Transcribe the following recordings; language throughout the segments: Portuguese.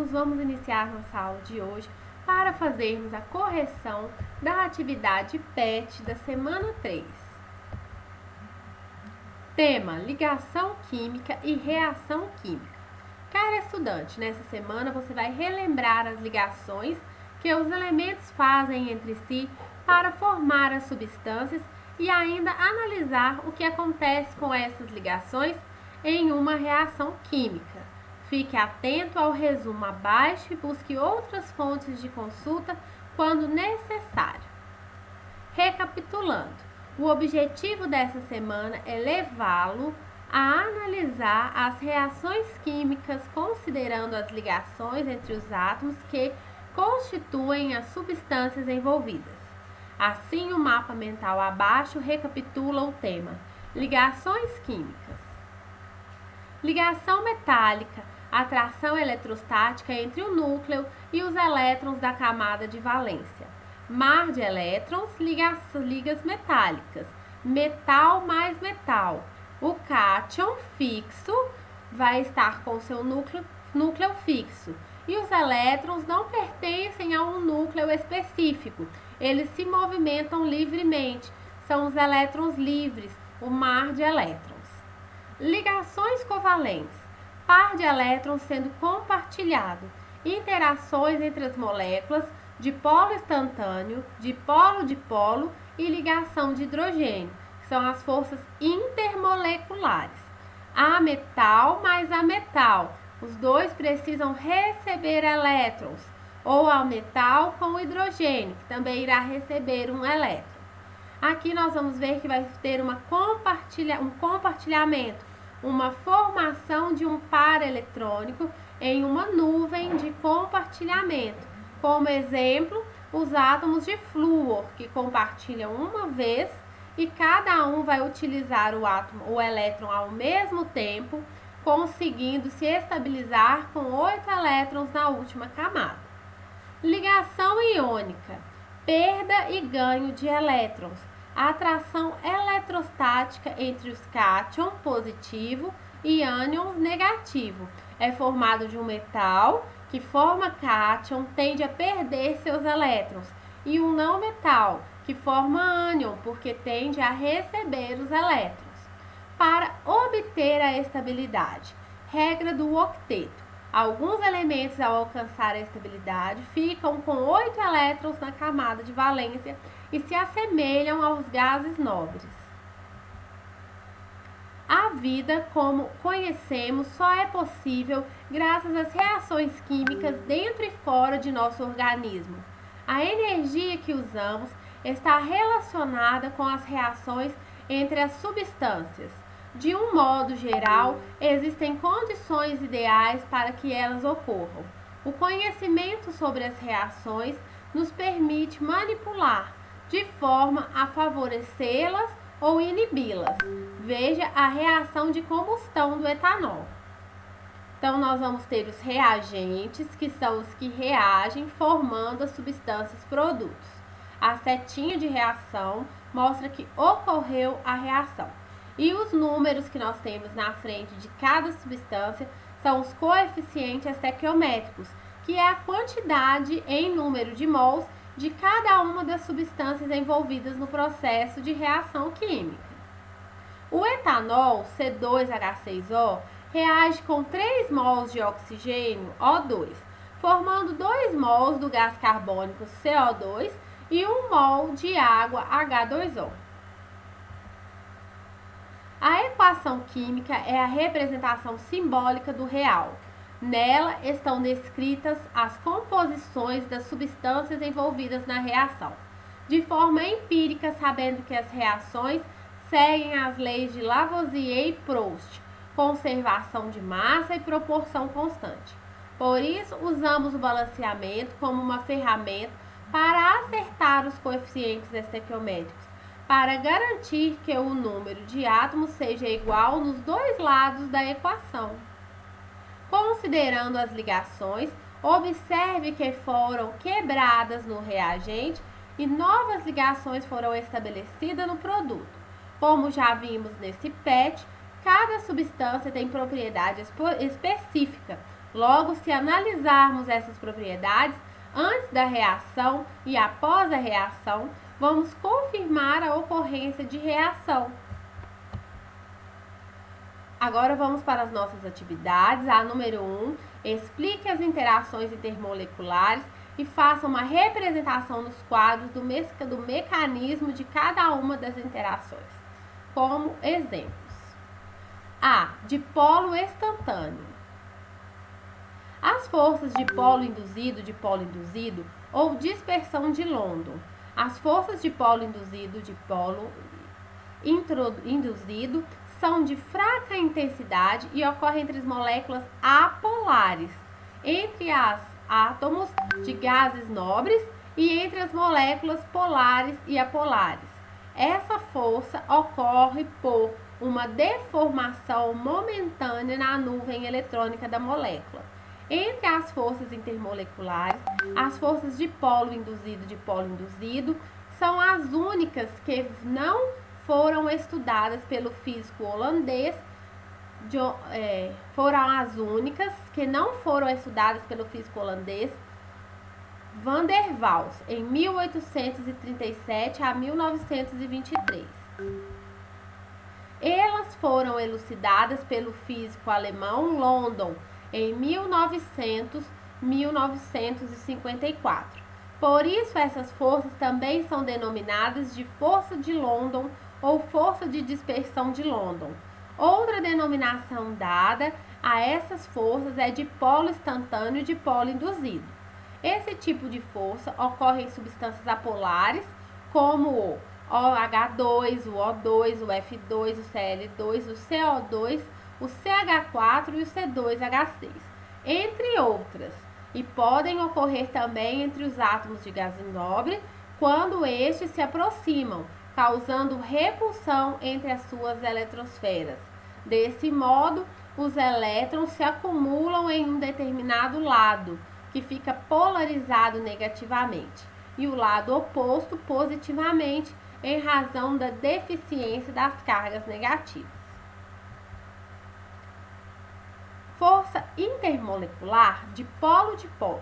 alunos, vamos iniciar nossa aula de hoje para fazermos a correção da atividade PET da semana 3. Tema: ligação química e reação química. Cara estudante, nessa semana você vai relembrar as ligações que os elementos fazem entre si para formar as substâncias e ainda analisar o que acontece com essas ligações em uma reação química. Fique atento ao resumo abaixo e busque outras fontes de consulta quando necessário. Recapitulando, o objetivo dessa semana é levá-lo a analisar as reações químicas considerando as ligações entre os átomos que constituem as substâncias envolvidas. Assim, o mapa mental abaixo recapitula o tema: ligações químicas. Ligação metálica, atração eletrostática entre o núcleo e os elétrons da camada de valência. Mar de elétrons, ligas metálicas, metal mais metal. O cátion fixo vai estar com seu núcleo fixo e os elétrons não pertencem a um núcleo específico, eles se movimentam livremente, são os elétrons livres, o mar de elétrons. Ligações covalentes, par de elétrons sendo compartilhado, interações entre as moléculas, dipolo instantâneo, dipolo-dipolo e ligação de hidrogênio, que são as forças intermoleculares. Ametal mais ametal, os dois precisam receber elétrons, ou ametal com hidrogênio, que também irá receber um elétron. Aqui nós vamos ver que vai ter um compartilhamento, uma formação de um par eletrônico em uma nuvem de compartilhamento. Como exemplo, os átomos de flúor, que compartilham uma vez e cada um vai utilizar o elétron ao mesmo tempo, conseguindo se estabilizar com 8 elétrons na última camada. Ligação iônica, perda e ganho de elétrons, atração eletrostática entre os cátion positivo e ânions negativo. É formado de um metal que forma cátion, tende a perder seus elétrons, e um não metal que forma ânion, porque tende a receber os elétrons. Para obter a estabilidade, regra do octeto. Alguns elementos, ao alcançar a estabilidade, ficam com 8 elétrons na camada de valência e se assemelham aos gases nobres. A vida, como conhecemos, só é possível graças às reações químicas dentro e fora de nosso organismo. A energia que usamos está relacionada com as reações entre as substâncias. De um modo geral, existem condições ideais para que elas ocorram. O conhecimento sobre as reações nos permite manipular de forma a favorecê-las ou inibi-las. Veja a reação de combustão do etanol. Então, nós vamos ter os reagentes, que são os que reagem formando as substâncias produtos. A setinha de reação mostra que ocorreu a reação. E os números que nós temos na frente de cada substância são os coeficientes estequiométricos, que é a quantidade em número de mols de cada uma das substâncias envolvidas no processo de reação química. O etanol, C2H6O, reage com 3 mols de oxigênio, O2, formando 2 mols do gás carbônico, CO2, e 1 mol de água, H2O. A equação química é a representação simbólica do real. Nela estão descritas as composições das substâncias envolvidas na reação, de forma empírica, sabendo que as reações seguem as leis de Lavoisier e Proust, conservação de massa e proporção constante. Por isso, usamos o balanceamento como uma ferramenta para acertar os coeficientes estequiométricos, para garantir que o número de átomos seja igual nos dois lados da equação. Considerando as ligações, observe que foram quebradas no reagente e novas ligações foram estabelecidas no produto. Como já vimos nesse PET, cada substância tem propriedade específica. Logo, se analisarmos essas propriedades antes da reação e após a reação, vamos confirmar a ocorrência de reação. Agora vamos para as nossas atividades. A número 1, explique as interações intermoleculares e faça uma representação nos quadros do mecanismo de cada uma das interações. Como exemplos: A. Dipolo instantâneo. As forças de polo induzido ou dispersão de London. As forças de polo induzido são de fraca intensidade e ocorrem entre as moléculas apolares, entre os átomos de gases nobres e entre as moléculas polares e apolares. Essa força ocorre por uma deformação momentânea na nuvem eletrônica da molécula. Entre as forças intermoleculares, as forças de polo induzido são as únicas que não foram estudadas pelo físico holandês Van der Waals, em 1837 a 1923. Elas foram elucidadas pelo físico alemão London, em 1954. Por isso, essas forças também são denominadas de força de London ou força de dispersão de London. Outra denominação dada a essas forças é dipolo instantâneo e dipolo induzido. Esse tipo de força ocorre em substâncias apolares, como o OH2, o O2, o F2, o Cl2, o CO2, o CH4 e o C2H6, entre outras, e podem ocorrer também entre os átomos de gás nobre quando estes se aproximam, causando repulsão entre as suas eletrosferas. Desse modo, os elétrons se acumulam em um determinado lado, que fica polarizado negativamente, e o lado oposto positivamente, em razão da deficiência das cargas negativas. Força intermolecular de polo-dipolo.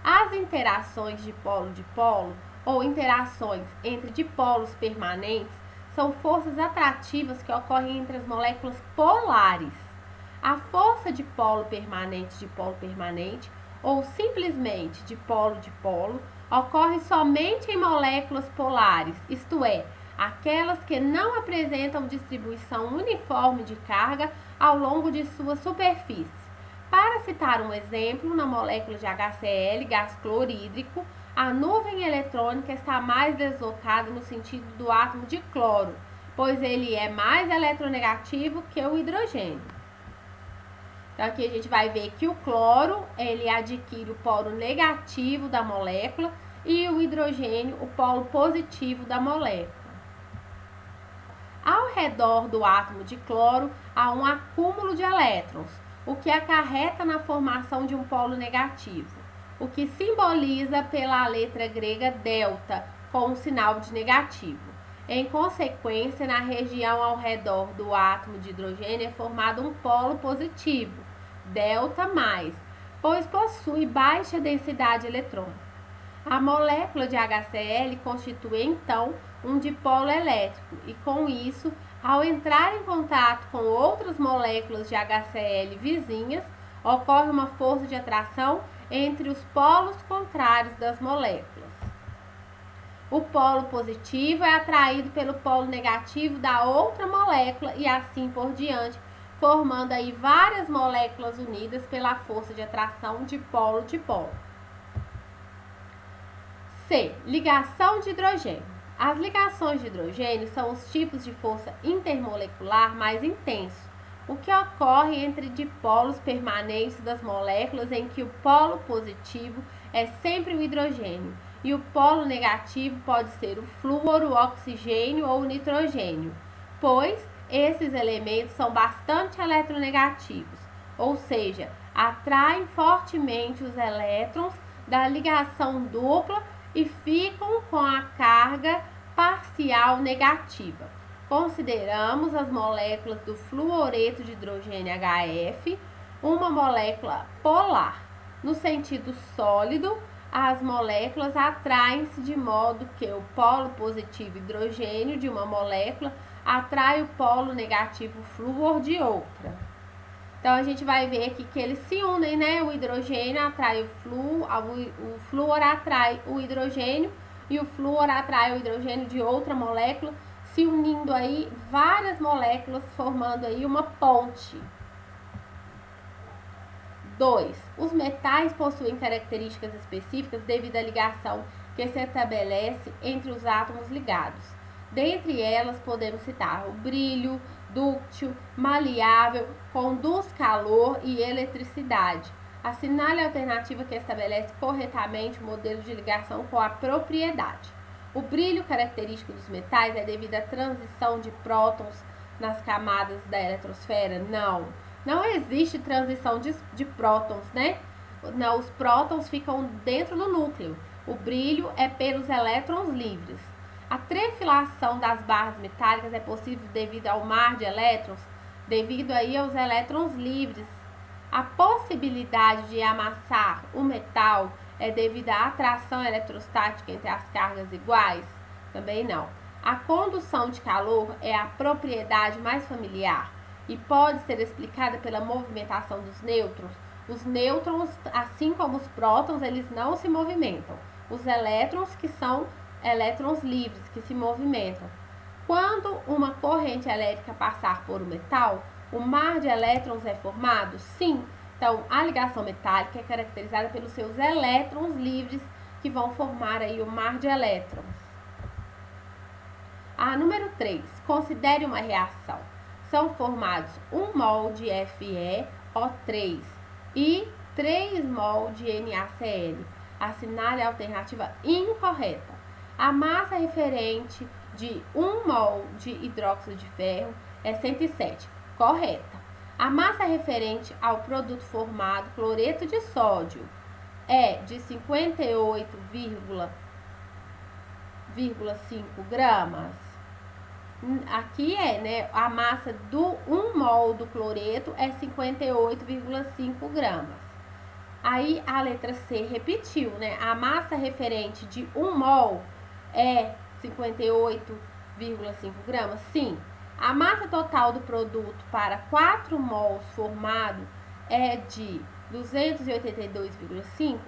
As interações de polo-dipolo ou interações entre dipolos permanentes são forças atrativas que ocorrem entre as moléculas polares. A força de polo permanente ou simplesmente dipolo-dipolo ocorre somente em moléculas polares, isto é, aquelas que não apresentam distribuição uniforme de carga ao longo de sua superfície. Para citar um exemplo, na molécula de HCl, gás clorídrico, a nuvem eletrônica está mais deslocada no sentido do átomo de cloro, pois ele é mais eletronegativo que o hidrogênio. Então, aqui a gente vai ver que o cloro, ele adquire o polo negativo da molécula e o hidrogênio, o polo positivo da molécula. Ao redor do átomo de cloro, há um acúmulo de elétrons, o que acarreta na formação de um polo negativo, o que simboliza pela letra grega delta, com um sinal de negativo. Em consequência, na região ao redor do átomo de hidrogênio é formado um polo positivo, delta+, pois possui baixa densidade eletrônica. A molécula de HCl constitui, então, um dipolo elétrico e, com isso, ao entrar em contato com outras moléculas de HCl vizinhas, ocorre uma força de atração entre os polos contrários das moléculas. O polo positivo é atraído pelo polo negativo da outra molécula e assim por diante, formando aí várias moléculas unidas pela força de atração de polo-dipolo. C. Ligação de hidrogênio. As ligações de hidrogênio são os tipos de força intermolecular mais intensos, o que ocorre entre dipolos permanentes das moléculas em que o polo positivo é sempre o hidrogênio e o polo negativo pode ser o flúor, o oxigênio ou o nitrogênio, pois esses elementos são bastante eletronegativos, ou seja, atraem fortemente os elétrons da ligação dupla e ficam com a carga parcial negativa. Consideramos as moléculas do fluoreto de hidrogênio HF, uma molécula polar. No sentido sólido, as moléculas atraem-se de modo que o polo positivo hidrogênio de uma molécula atrai o polo negativo flúor de outra. Então, a gente vai ver aqui que eles se unem, né? O hidrogênio atrai o flúor atrai o hidrogênio e o flúor atrai o hidrogênio de outra molécula, se unindo aí várias moléculas, formando aí uma ponte. 2. Os metais possuem características específicas devido à ligação que se estabelece entre os átomos ligados. Dentre elas, podemos citar o brilho, dúctil, maleável, conduz calor e eletricidade. Assinale a alternativa que estabelece corretamente o modelo de ligação com a propriedade. O brilho característico dos metais é devido à transição de prótons nas camadas da eletrosfera? Não existe transição de prótons, né? Não, os prótons ficam dentro do núcleo. O brilho é pelos elétrons livres. A trefilação das barras metálicas é possível devido ao mar de elétrons, devido aí aos elétrons livres. A possibilidade de amassar o metal é devido à atração eletrostática entre as cargas iguais? Também não. A condução de calor é a propriedade mais familiar e pode ser explicada pela movimentação dos nêutrons. Os nêutrons, assim como os prótons, eles não se movimentam. Os elétrons, que são elétrons livres, que se movimentam. Quando uma corrente elétrica passar por um metal, o mar de elétrons é formado? Sim. Então, a ligação metálica é caracterizada pelos seus elétrons livres, que vão formar aí o mar de elétrons. Número 3. Considere uma reação. São formados 1 mol de FeO3 e 3 mol de NaCl. Assinale a alternativa incorreta. A massa referente de 1 mol de hidróxido de ferro é 107. Correta. A massa referente ao produto formado, cloreto de sódio, é de 58,5 gramas. Aqui né? A massa do 1 mol do cloreto é 58,5 gramas. Aí a letra C repetiu, né? A massa referente de 1 mol é 58,5 gramas? Sim. A massa total do produto para 4 mols formado é de 282,5?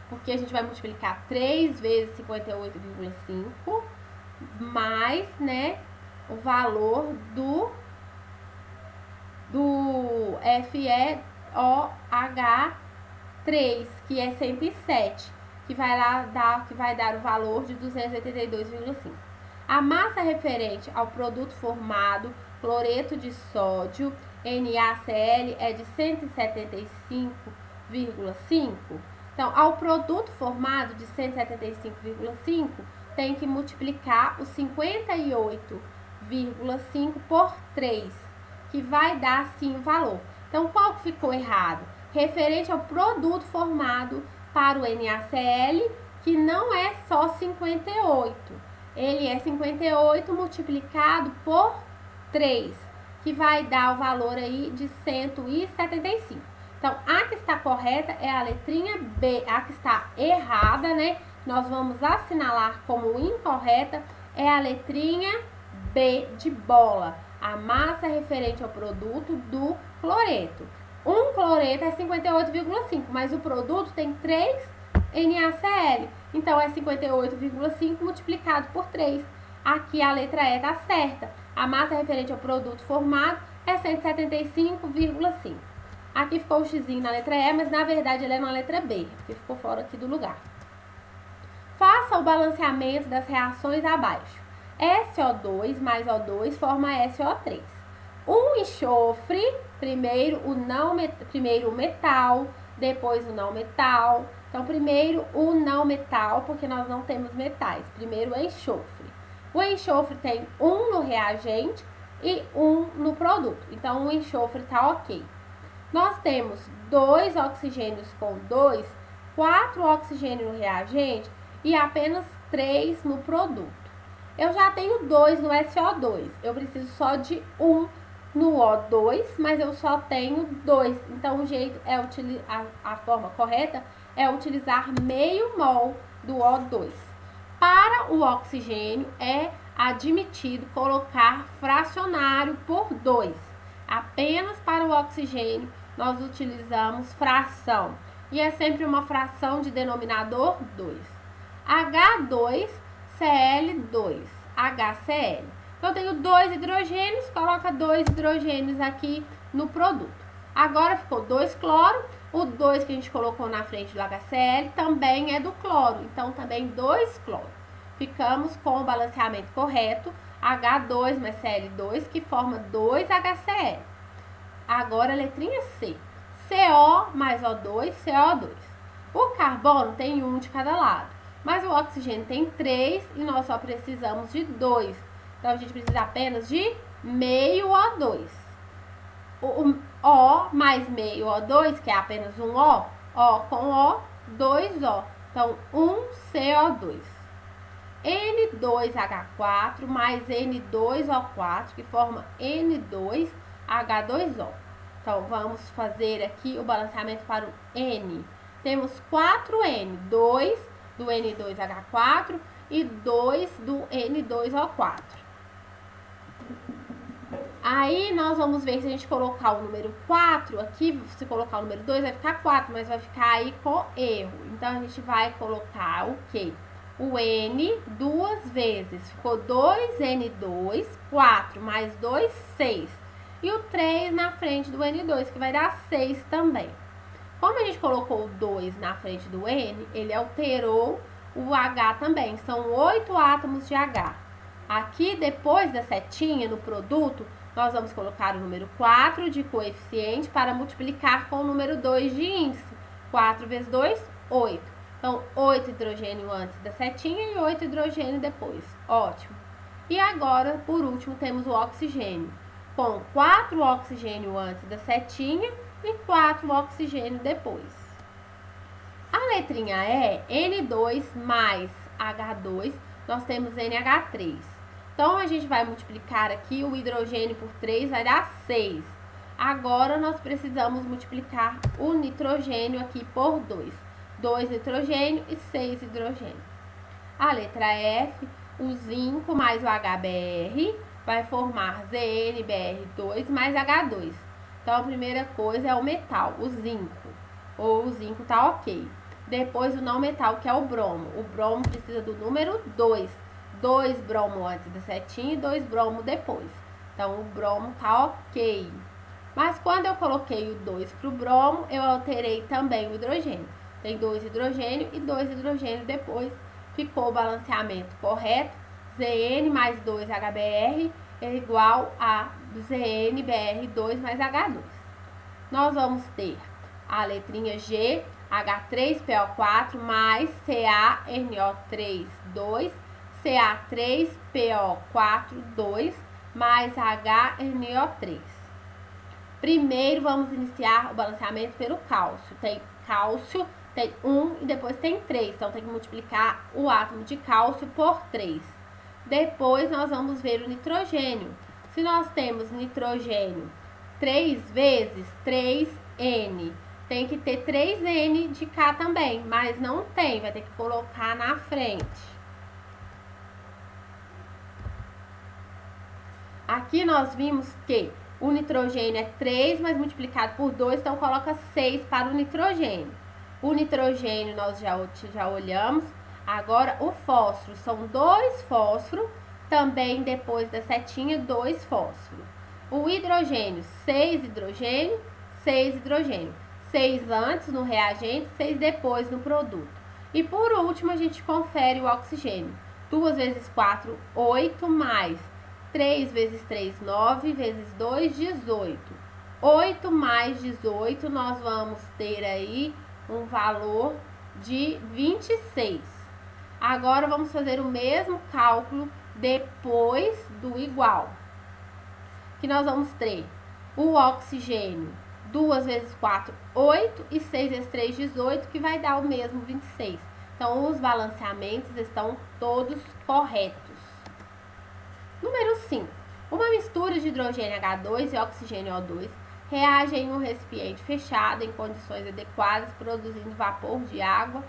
Porque a gente vai multiplicar 3 vezes 58,5 mais, né, o valor do FeOH3, que é 107, que vai dar o valor de 282,5. A massa referente ao produto formado, cloreto de sódio, NaCl, é de 175,5. Então, ao produto formado de 175,5, tem que multiplicar os 58,5 por 3, que vai dar sim o valor. Então, qual que ficou errado? Referente ao produto formado para o NaCl, que não é só 58. Ele é 58 multiplicado por 3, que vai dar o valor aí de 175. Então, a que está correta é a letrinha B. A que está errada, né? Nós vamos assinalar como incorreta, é a letrinha B de bola. A massa referente ao produto do cloreto. Um cloreto é 58,5, mas o produto tem 3 NaCl. Então, é 58,5 multiplicado por 3. Aqui a letra E está certa. A massa referente ao produto formado é 175,5. Aqui ficou o xizinho na letra E, mas na verdade ele é na letra B, porque ficou fora aqui do lugar. Faça o balanceamento das reações abaixo. SO2 mais O2 forma SO3. Um enxofre, primeiro o metal, depois o não metal. Então, primeiro o não metal, porque nós não temos metais. Primeiro o enxofre. O enxofre tem 1 no reagente e 1 no produto. Então, o enxofre está ok. Nós temos 2 oxigênios com 2, 4 oxigênios no reagente e apenas 3 no produto. Eu já tenho 2 no SO2. Eu preciso só de 1 no O2, mas eu só tenho 2. Então, o jeito é a forma correta é utilizar meio mol do O2. Para o oxigênio, é admitido colocar fracionário por 2. Apenas para o oxigênio, nós utilizamos fração. E é sempre uma fração de denominador 2. H2Cl2, HCl. Então, eu tenho 2 hidrogênios, coloca 2 hidrogênios aqui no produto. Agora ficou 2 cloro, o 2 que a gente colocou na frente do HCl também é do cloro, então também 2 cloro. Ficamos com o balanceamento correto, H2 mais Cl2, que forma 2 HCl. Agora a letrinha C, CO mais O2, CO2. O carbono tem 1 de cada lado, mas o oxigênio tem 3 e nós só precisamos de 2. Então, a gente precisa apenas de meio O2. O mais meio O2, que é apenas um O com O, 2O. Então, 1 CO2. N2H4 mais N2O4, que forma N2H2O. Então, vamos fazer aqui o balanceamento para o N. Temos 4N, 2 do N2H4 e 2 do N2O4. Aí, nós vamos ver se a gente colocar o número 4 aqui, se colocar o número 2 vai ficar 4, mas vai ficar aí com erro. Então, a gente vai colocar o quê? O N duas vezes. Ficou 2N2, 4 mais 2, 6. E o 3 na frente do N2, que vai dar 6 também. Como a gente colocou o 2 na frente do N, ele alterou o H também. São 8 átomos de H. Aqui, depois da setinha no produto, nós vamos colocar o número 4 de coeficiente para multiplicar com o número 2 de índice. 4 vezes 2, 8. Então, 8 hidrogênio antes da setinha e 8 hidrogênio depois. Ótimo. E agora, por último, temos o oxigênio. Com 4 oxigênio antes da setinha e 4 oxigênio depois. A letrinha E, N2 mais H2, nós temos NH3. Então, a gente vai multiplicar aqui o hidrogênio por 3, vai dar 6. Agora, nós precisamos multiplicar o nitrogênio aqui por 2. 2 nitrogênio e 6 hidrogênio. A letra F, o zinco mais o HBr vai formar ZnBr2 mais H2. Então, a primeira coisa é o metal, o zinco. Ou o zinco tá ok. Depois, o não metal, que é o bromo. O bromo precisa do número 2. 2 bromo antes da setinha e 2 bromo depois. Então, o bromo tá ok. Mas quando eu coloquei o 2 pro bromo, eu alterei também o hidrogênio. Tem 2 hidrogênio e 2 hidrogênio depois. Ficou o balanceamento correto. Zn mais 2HBr é igual a ZnBr2 mais H2. Nós vamos ter a letrinha G, H3PO4 mais CaNO3, 2, Ca3PO4, 2 mais HNO3. Primeiro, vamos iniciar o balanceamento pelo cálcio. Tem cálcio, tem 1 e depois tem 3. Então, tem que multiplicar o átomo de cálcio por 3. Depois, nós vamos ver o nitrogênio. Se nós temos nitrogênio 3 vezes 3N, tem que ter 3N de cá também, mas não tem, vai ter que colocar na frente. Aqui nós vimos que o nitrogênio é 3, mas multiplicado por 2, então coloca 6 para o nitrogênio. O nitrogênio nós já olhamos. Agora o fósforo, são 2 fósforos, também depois da setinha, 2 fósforos. O hidrogênio, 6 hidrogênio, 6 hidrogênio. 6 antes no reagente, 6 depois no produto. E por último, a gente confere o oxigênio. 2 vezes 4, 8, mais 3 vezes 3, 9, vezes 2, 18. 8 mais 18, nós vamos ter aí um valor de 26. Agora, vamos fazer o mesmo cálculo depois do igual. Que nós vamos ter o oxigênio, 2 vezes 4, 8, e 6 vezes 3, 18, que vai dar o mesmo 26. Então, os balanceamentos estão todos corretos. Número 5. Uma mistura de hidrogênio H2 e oxigênio O2 reage em um recipiente fechado em condições adequadas, produzindo vapor de água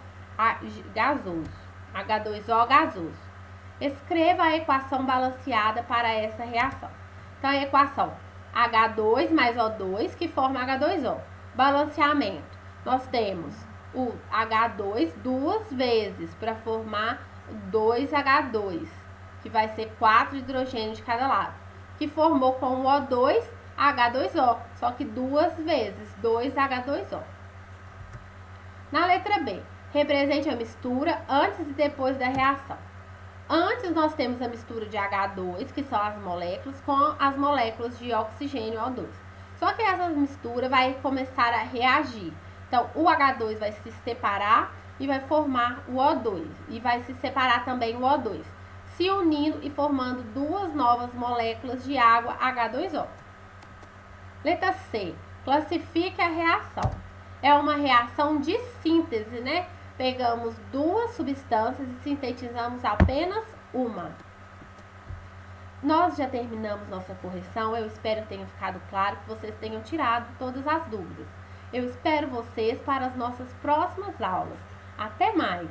gasoso, H2O gasoso. Escreva a equação balanceada para essa reação. Então, a equação H2 mais O2 que forma H2O. Balanceamento. Nós temos o H2 duas vezes para formar 2H2, que vai ser 4 hidrogênios de cada lado, que formou com o O2 H2O, só que duas vezes 2H2O. Na letra B, represente a mistura antes e depois da reação. Antes nós temos a mistura de H2, que são as moléculas, com as moléculas de oxigênio O2. Só que essa mistura vai começar a reagir. Então, o H2 vai se separar e vai formar o O2. E vai se separar também o O2, se unindo e formando duas novas moléculas de água H2O. Letra C. Classifique a reação. É uma reação de síntese, né? Pegamos duas substâncias e sintetizamos apenas uma. Nós já terminamos nossa correção. Eu espero que tenha ficado claro, que vocês tenham tirado todas as dúvidas. Eu espero vocês para as nossas próximas aulas. Até mais!